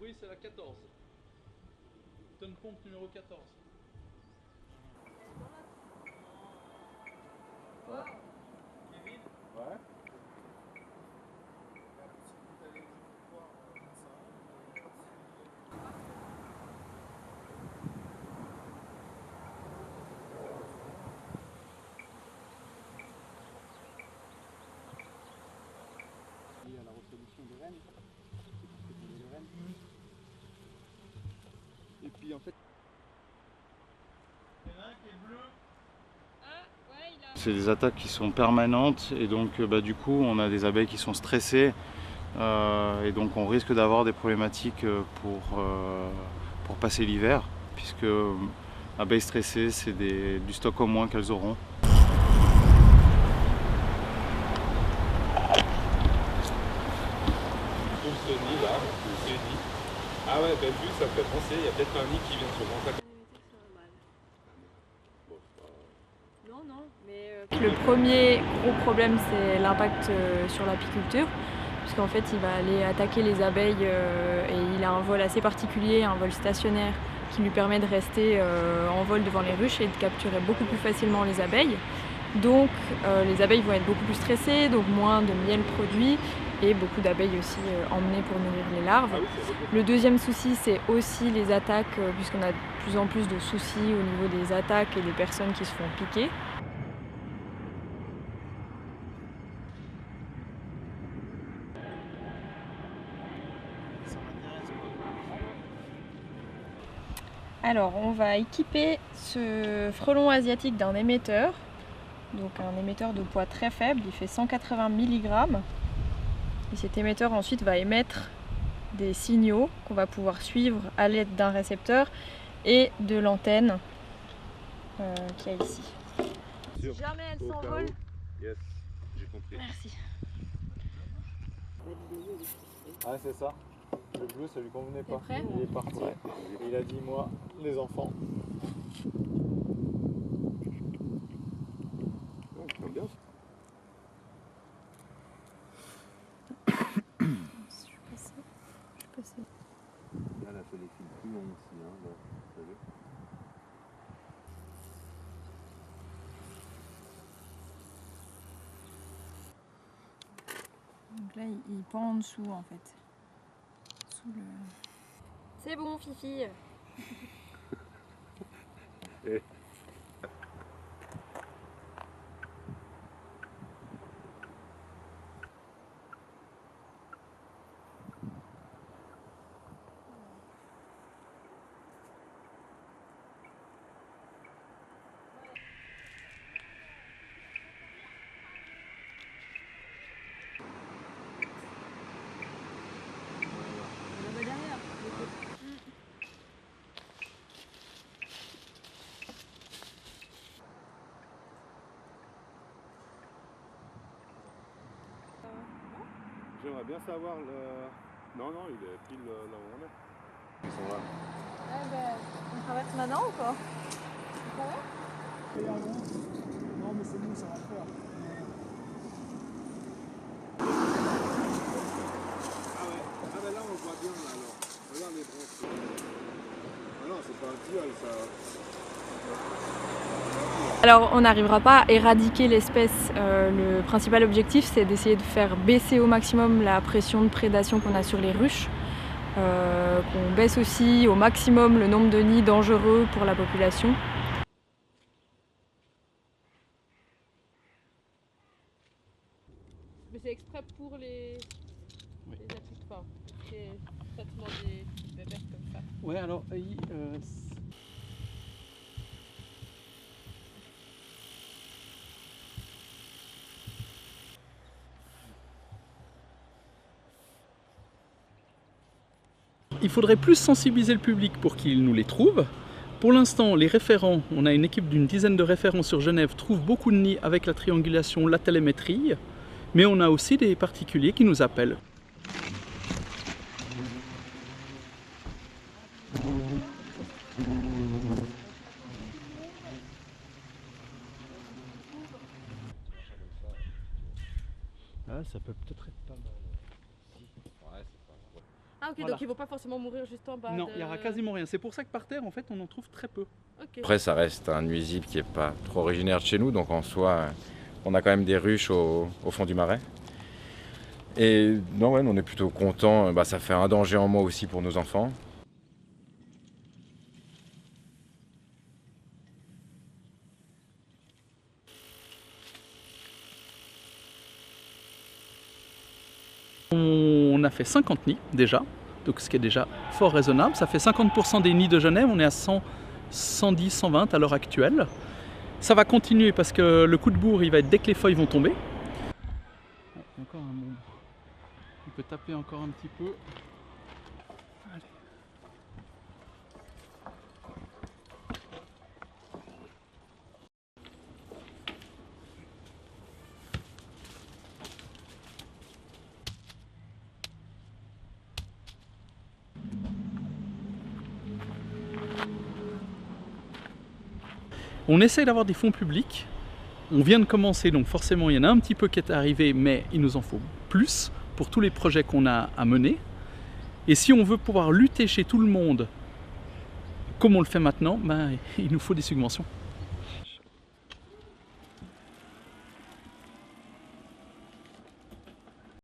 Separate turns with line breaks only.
bruit, c'est la 14. Tonne pompe numéro 14.
Ouais.
Kevin?
Ouais. Il y a la résolution des rennes. Et puis en fait.
Il y en a un qui est bleu.
C'est des attaques qui sont permanentes et donc du coup on a des abeilles qui sont stressées et donc on risque d'avoir des problématiques pour passer l'hiver puisque abeilles stressées c'est du stock en moins qu'elles auront.
Ce nid là, ce nid. Ah ouais, ben vu, ça me fait penser, il y a peut-être un nid qui vient sur mon sac.
Le premier gros problème, c'est l'impact sur l'apiculture, puisqu'en fait, il va aller attaquer les abeilles et il a un vol assez particulier, un vol stationnaire, qui lui permet de rester en vol devant les ruches et de capturer beaucoup plus facilement les abeilles. Donc, les abeilles vont être beaucoup plus stressées, donc moins de miel produit et beaucoup d'abeilles aussi emmenées pour nourrir les larves. Le deuxième souci, c'est aussi les attaques, puisqu'on a de plus en plus de soucis au niveau des attaques et des personnes qui se font piquer. Alors, on va équiper ce frelon asiatique d'un émetteur, donc un émetteur de poids très faible, il fait 180 mg. Et cet émetteur ensuite va émettre des signaux qu'on va pouvoir suivre à l'aide d'un récepteur et de l'antenne qu'il y a ici. Si jamais elle s'envole,
yes, j'ai compris.
Merci.
Ah, c'est ça. Le bleu, ça lui convenait pas.
T'es prêt ?
Il est parti. Ouais. Il a dit, moi, les enfants.
Oh, très bien.
Je suis passée.
Là, elle a fait des fils plus longs aussi, hein, là, vous savez.
Donc là, il pend en dessous en fait. Sous le... C'est bon, Fifi.
J'aimerais bien savoir le... Non, non, il est pile là où on est. Ils sont là.
On traverse maintenant ou quoi?
Non, mais c'est nous, ça va le faire.
Ah ouais, ah ben là on le voit bien là alors. Regarde les branches. Ah non, c'est pas un tilleul ça.
Alors on n'arrivera pas à éradiquer l'espèce, le principal objectif c'est d'essayer de faire baisser au maximum la pression de prédation qu'on a sur les ruches, qu'on baisse aussi au maximum le nombre de nids dangereux pour la population.
Mais c'est exprès pour les adultes, enfin, c'est traitement des bébés comme ça.
Ouais, alors,
Il faudrait plus sensibiliser le public pour qu'il nous les trouve. Pour l'instant, les référents, on a une équipe d'une dizaine de référents sur Genève, trouvent beaucoup de nids avec la triangulation, la télémétrie, mais on a aussi des particuliers qui nous appellent.
Ah, ça peut peut-être être pas mal.
Ouais, c'est pas...
Ah ok,
Voilà.
donc ils vont pas forcément mourir juste en bas.
Non, il n'y aura quasiment rien. C'est pour ça que par terre, en fait, on en trouve très peu.
Ok.
Après, ça reste un nuisible qui n'est pas trop originaire de chez nous, donc en soi, on a quand même des ruches au fond du marais. Et non, ouais, on est plutôt contents. Ça fait un danger en moins aussi pour nos enfants.
On a fait 50 nids déjà, donc ce qui est déjà fort raisonnable. Ça fait 50% des nids de Genève, on est à 100, 110, 120 à l'heure actuelle. Ça va continuer parce que le coup de bourre, il va être dès que les feuilles vont tomber. Encore un bon. On peut taper encore un petit peu. Allez. On essaie d'avoir des fonds publics. On vient de commencer, donc forcément il y en a un petit peu qui est arrivé, mais il nous en faut plus pour tous les projets qu'on a à mener. Et si on veut pouvoir lutter chez tout le monde, comme on le fait maintenant, il nous faut des subventions.